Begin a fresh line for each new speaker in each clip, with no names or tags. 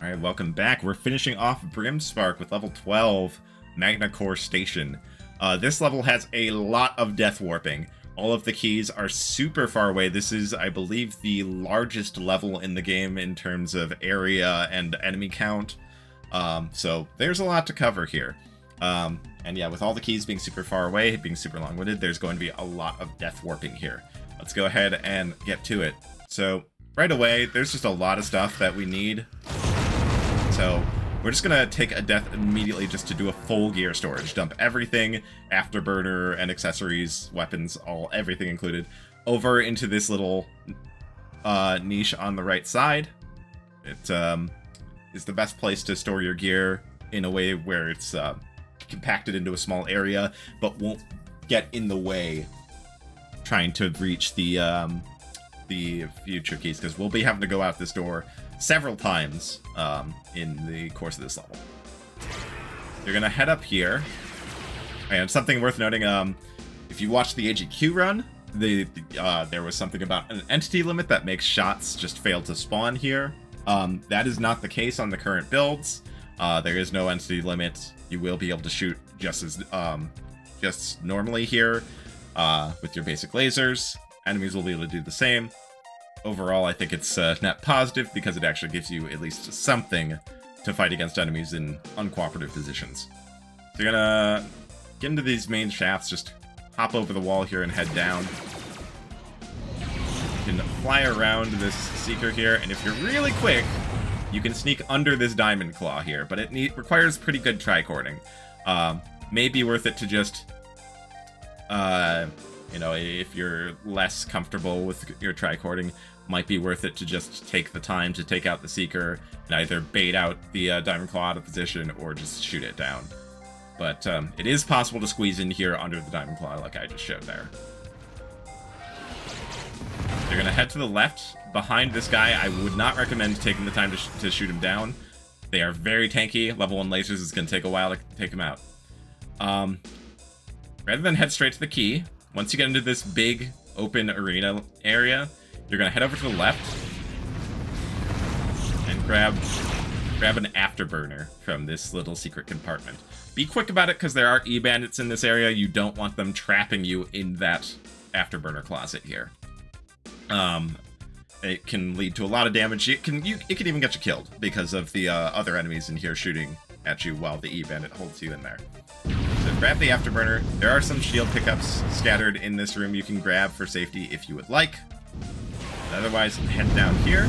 Alright, welcome back. We're finishing off Brimspark with level 12, Magna Core Station. This level has a lot of death warping. All of the keys are super far away. This is, I believe, the largest level in the game in terms of area and enemy count. So there's a lot to cover here. And yeah, with all the keys being super far away, being super long-winded, there's going to be a lot of death warping here. Let's go ahead and get to it. So right away, there's just a lot of stuff that we need. So we're just gonna take a death immediately just to do a full gear storage. Dump everything, afterburner and accessories, weapons, everything included, over into this little niche on the right side. It is the best place to store your gear in a way where it's compacted into a small area, but won't get in the way trying to reach the future keys, because we'll be having to go out this door several times in the course of this level. You're gonna head up here, and something worth noting, if you watch the AGQ run, there was something about an entity limit that makes shots just fail to spawn here. That is not the case on the current builds. There is no entity limit. You will be able to shoot just normally here with your basic lasers. Enemies will be able to do the same. Overall, I think it's net positive because it actually gives you at least something to fight against enemies in uncooperative positions. So you're gonna get into these main shafts, just hop over the wall here and head down. You can fly around this seeker here, and if you're really quick, you can sneak under this diamond claw here, but it requires pretty good tricording. May be worth it to just, you know, if you're less comfortable with your tricording, might be worth it to just take the time to take out the Seeker and either bait out the Diamond Claw out of position or just shoot it down. But it is possible to squeeze in here under the Diamond Claw like I just showed there. You're going to head to the left. Behind this guy, I would not recommend taking the time to shoot him down. They are very tanky. Level 1 lasers is going to take a while to take him out. Rather than head straight to the key, once you get into this big open arena area, you're going to head over to the left and grab an afterburner from this little secret compartment. Be quick about it because there are E-bandits in this area. You don't want them trapping you in that afterburner closet here. It can lead to a lot of damage. It can even get you killed because of the other enemies in here shooting at you while the E-bandit holds you in there. So grab the afterburner. There are some shield pickups scattered in this room you can grab for safety if you would like. Otherwise, head down here.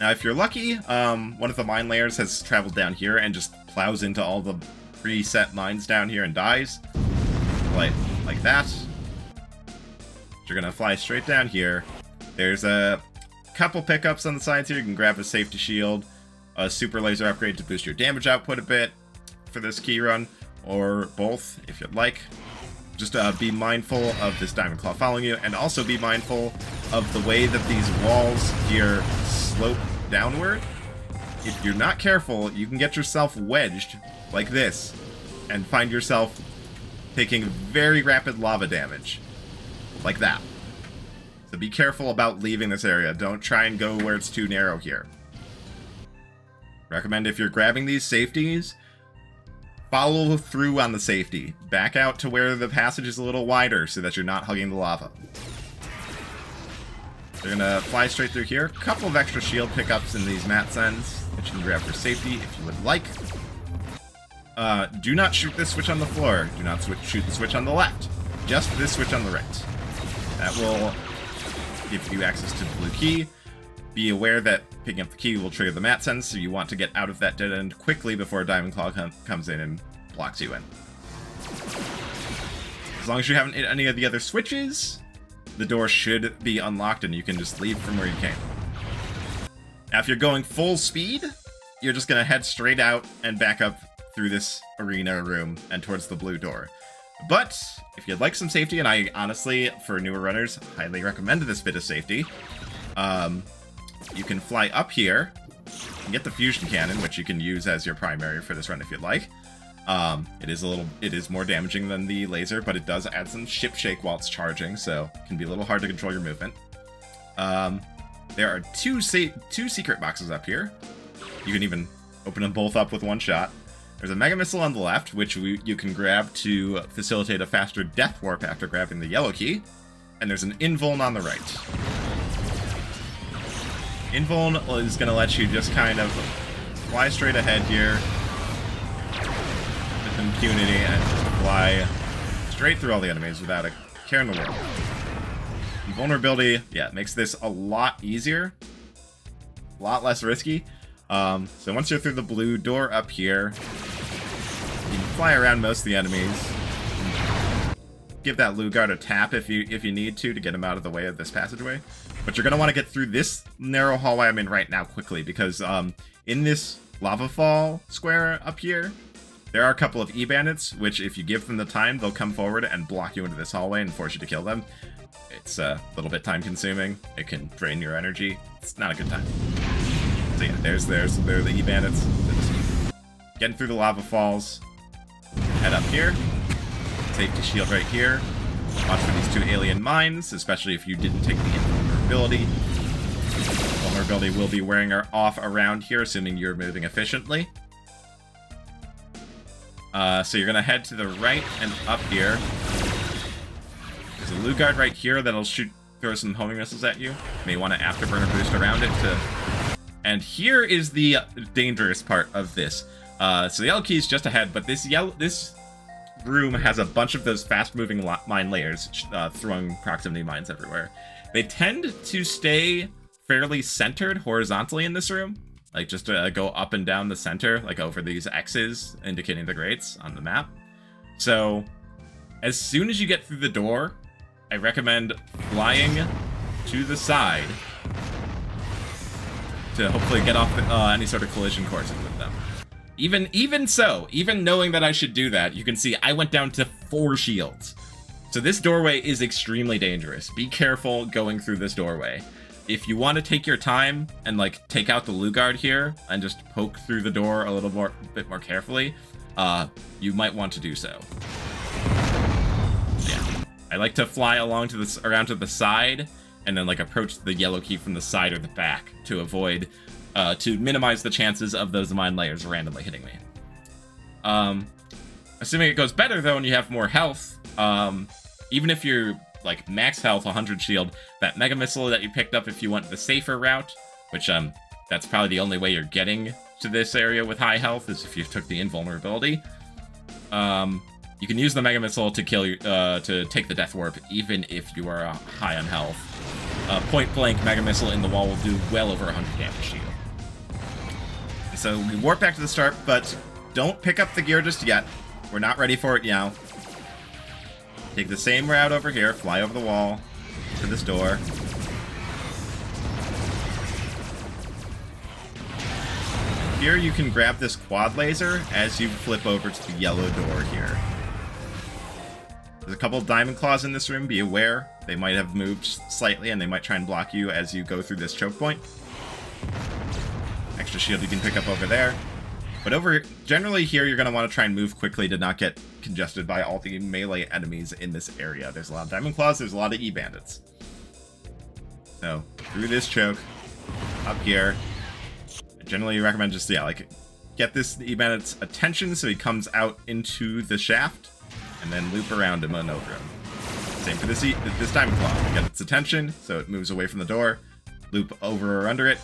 Now, if you're lucky, one of the mine layers has traveled down here and just plows into all the preset mines down here and dies. Like that. You're gonna fly straight down here. There's a couple pickups on the sides here. You can grab a safety shield, a super laser upgrade to boost your damage output a bit for this key run, or both if you'd like. Just be mindful of this Diamond Claw following you, and also be mindful of the way that these walls here slope downward. If you're not careful, you can get yourself wedged like this, and find yourself taking very rapid lava damage. Like that. So be careful about leaving this area. Don't try and go where it's too narrow here. Recommend if you're grabbing these safeties, follow through on the safety. Back out to where the passage is a little wider so that you're not hugging the lava. You're gonna fly straight through here. A couple of extra shield pickups in these mat sends that you can grab for safety if you would like. Do not shoot this switch on the floor. Do not shoot the switch on the left. Just this switch on the right. That will give you access to the blue key. Be aware that picking up the key will trigger the mat sends, so you want to get out of that dead end quickly before a Diamond Claw comes in and blocks you in. As long as you haven't hit any of the other switches, the door should be unlocked and you can just leave from where you came. Now, if you're going full speed, you're just going to head straight out and back up through this arena room and towards the blue door. But if you'd like some safety, and I honestly, for newer runners, highly recommend this bit of safety, you can fly up here and get the fusion cannon, which you can use as your primary for this run if you'd like. It is more damaging than the laser, but it does add some ship shake while it's charging, so it can be a little hard to control your movement. There are two secret boxes up here. You can even open them both up with one shot. There's a Mega Missile on the left, which you can grab to facilitate a faster Death Warp after grabbing the yellow key. And there's an Invuln on the right. Invuln is going to let you just kind of fly straight ahead here with impunity and just fly straight through all the enemies without a care in the world. Invulnerability, yeah, makes this a lot easier, a lot less risky. So once you're through the blue door up here, you can fly around most of the enemies. Give that Lugard a tap if you need to get him out of the way of this passageway. But you're going to want to get through this narrow hallway I'm in right now quickly, because in this lava fall square up here, there are a couple of E-bandits, which if you give them the time, they'll come forward and block you into this hallway and force you to kill them. It's a little bit time consuming. It can drain your energy. It's not a good time. So yeah, there are the E-bandits. Getting through the lava falls. Head up here. Safety shield right here. Watch for these 2 alien mines, especially if you didn't take the invulnerability. Vulnerability will be wearing off around here, assuming you're moving efficiently. So you're going to head to the right and up here. There's a Lugard right here that'll throw some homing missiles at you. You may want to afterburner boost around it to... And here is the dangerous part of this. So the yellow key is just ahead, but this room has a bunch of those fast-moving mine layers, throwing proximity mines everywhere. They tend to stay fairly centered horizontally in this room, like just to go up and down the center, like over these X's indicating the grates on the map. So as soon as you get through the door, I recommend flying to the side to hopefully get off any sort of collision courses with them. Even so, even knowing that I should do that, you can see I went down to 4 shields. So this doorway is extremely dangerous. Be careful going through this doorway. If you want to take your time and like take out the Lugard here and just poke through the door a little bit more carefully, you might want to do so. Yeah, I like to fly around to the side and then like approach the yellow key from the side or the back to avoid. To minimize the chances of those mine layers randomly hitting me. Assuming it goes better, though, and you have more health, even if you're, like, max health, 100 shield, that Mega Missile that you picked up if you went the safer route, which, that's probably the only way you're getting to this area with high health, is if you took the invulnerability. You can use the Mega Missile to kill to take the Death Warp, even if you are high on health. Point-blank Mega Missile in the wall will do well over 100 damage to you. So we warp back to the start, but don't pick up the gear just yet. We're not ready for it now. Take the same route over here, fly over the wall to this door. Here you can grab this quad laser as you flip over to the yellow door here. There's a couple of diamond claws in this room, be aware. They might have moved slightly and they might try and block you as you go through this choke point. Extra shield you can pick up over there. But generally here you're going to want to try and move quickly to not get congested by all the melee enemies in this area. There's a lot of diamond claws, there's a lot of E-bandits. So, through this choke, up here, I generally recommend just, yeah, like, get this E-bandit's attention so he comes out into the shaft, and then loop around him and over him. Same for this diamond claw. Get its attention so it moves away from the door, loop over or under it,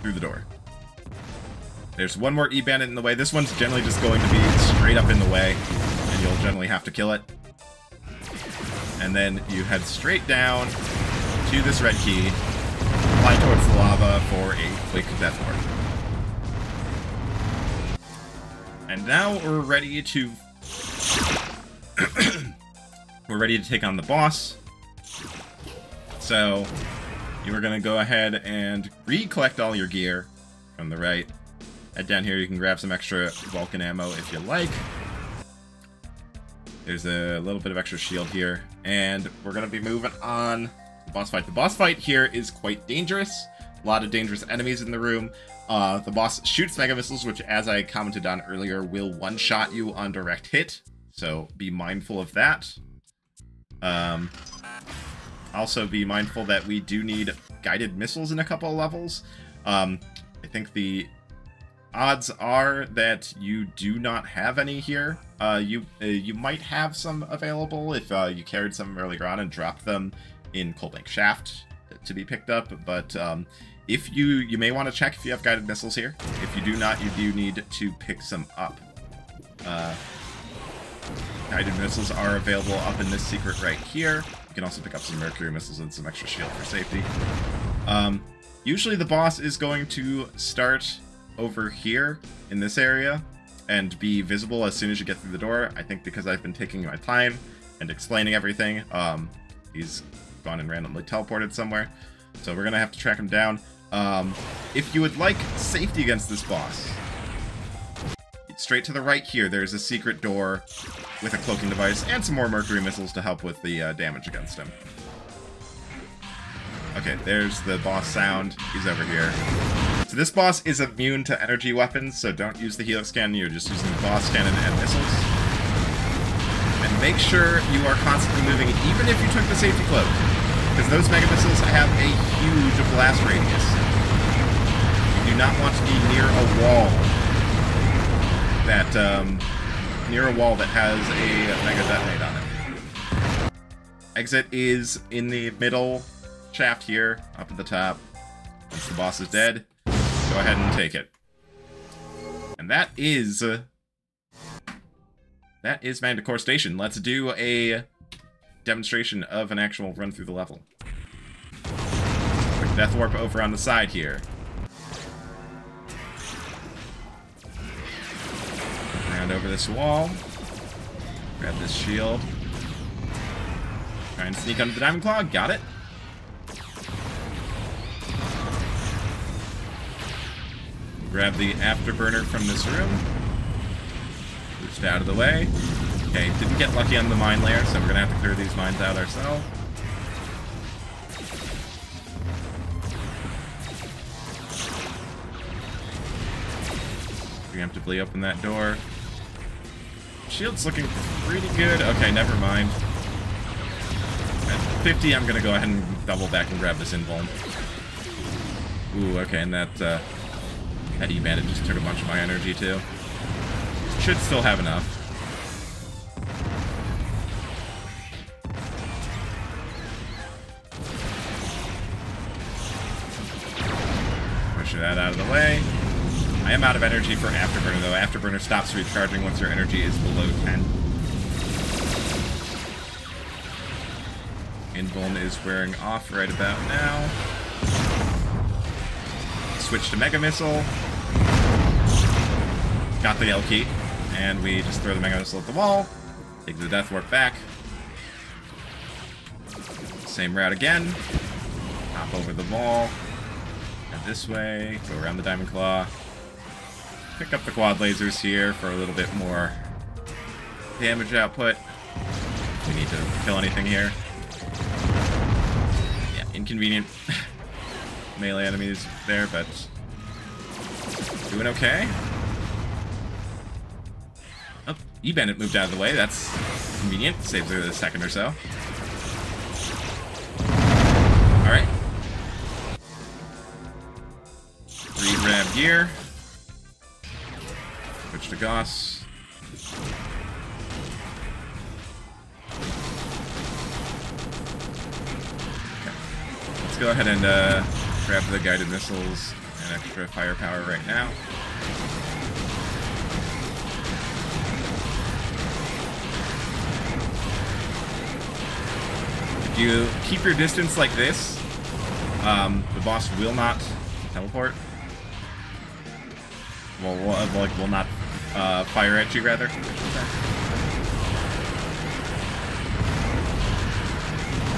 through the door. There's one more E-bandit in the way. This one's generally just going to be straight up in the way, and you'll generally have to kill it. And then you head straight down to this red key, fly towards the lava for a quick death warp. And now we're ready to... we're ready to take on the boss. So, you are going to go ahead and recollect all your gear from the right. Head down here, you can grab some extra Vulcan ammo if you like. There's a little bit of extra shield here. And we're going to be moving on to the boss fight. The boss fight here is quite dangerous. A lot of dangerous enemies in the room. The boss shoots Mega Missiles, which, as I commented on earlier, will one-shot you on direct hit. So be mindful of that. Also be mindful that we do need guided missiles in a couple of levels. I think the Odds are that you do not have any here. You might have some available if you carried some earlier on and dropped them in Coalbank Shaft to be picked up, but if you may want to check if you have guided missiles here. If you do not, you do need to pick some up. Guided missiles are available up in this secret right here. You can also pick up some mercury missiles and some extra shield for safety. Usually the boss is going to start over here in this area and be visible as soon as you get through the door. I think because I've been taking my time and explaining everything, he's gone and randomly teleported somewhere. So we're gonna have to track him down. If you would like safety against this boss, straight to the right here, there's a secret door with a cloaking device and some more mercury missiles to help with the damage against him. Okay, there's the boss sound. He's over here. So this boss is immune to energy weapons, so don't use the helix cannon. You're just using the boss cannon and missiles. And make sure you are constantly moving, even if you took the safety cloak, because those mega missiles have a huge blast radius. You do not want to be near a wall that has a mega detonate on it. Exit is in the middle shaft here, up at the top. Once the boss is dead, go ahead and take it. And that is Magna Core Station. Let's do a demonstration of an actual run through the level. Quick death warp over on the side here. Around over this wall. Grab this shield. Try and sneak under the Diamond Claw. Got it. Grab the afterburner from this room. Pushed out of the way. Okay, didn't get lucky on the mine layer, so we're gonna have to clear these mines out ourselves. Preemptively open that door. Shield's looking pretty good. Okay, never mind. At 50, I'm gonna go ahead and double back and grab this invuln. Ooh, okay, and that E-bandit just took a bunch of my energy too. Should still have enough. Push that out of the way. I am out of energy for Afterburner though. Afterburner stops recharging once your energy is below 10. Invuln is wearing off right about now. Switch to Mega Missile. Got the L key. And we just throw the Mega Missile at the wall. Take the Death Warp back. Same route again. Hop over the wall. And this way. Go around the Diamond Claw. Pick up the quad lasers here for a little bit more damage output. We need to kill anything here. Yeah, inconvenient melee enemies there, but doing okay. Oh, E-Bandit moved out of the way. That's convenient. Saves her a second or so. Alright. Re-grab gear. Switch to Gauss. Okay. Let's go ahead and grab the guided missiles and extra firepower right now. If you keep your distance like this, the boss will not teleport. Well, will not fire at you, rather. Okay,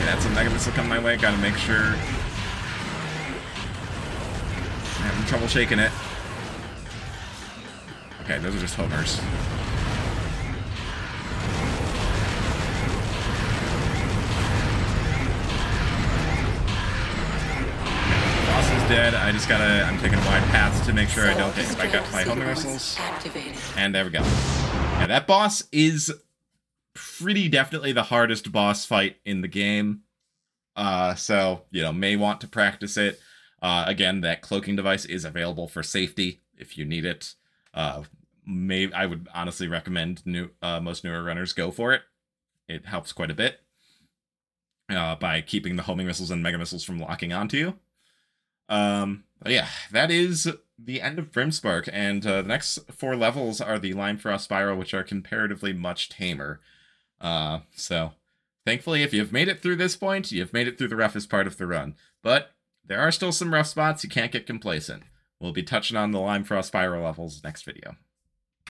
that's a Mega Missile coming my way. Gotta make sure. I'm having trouble shaking it. Okay, those are just homers. Dead. I'm taking wide paths to make sure I don't get hit by homing missiles. And there we go. Yeah, that boss is pretty definitely the hardest boss fight in the game. So, you know, may want to practice it. Again, that cloaking device is available for safety if you need it. I would honestly recommend most newer runners go for it. It helps quite a bit by keeping the homing missiles and mega missiles from locking onto you. But yeah, that is the end of Brimspark, and the next 4 levels are the Lime Frost Spiral, which are comparatively much tamer. So thankfully, if you've made it through this point, you've made it through the roughest part of the run. But there are still some rough spots. You can't get complacent. We'll be touching on the Lime Frost Spiral levels next video.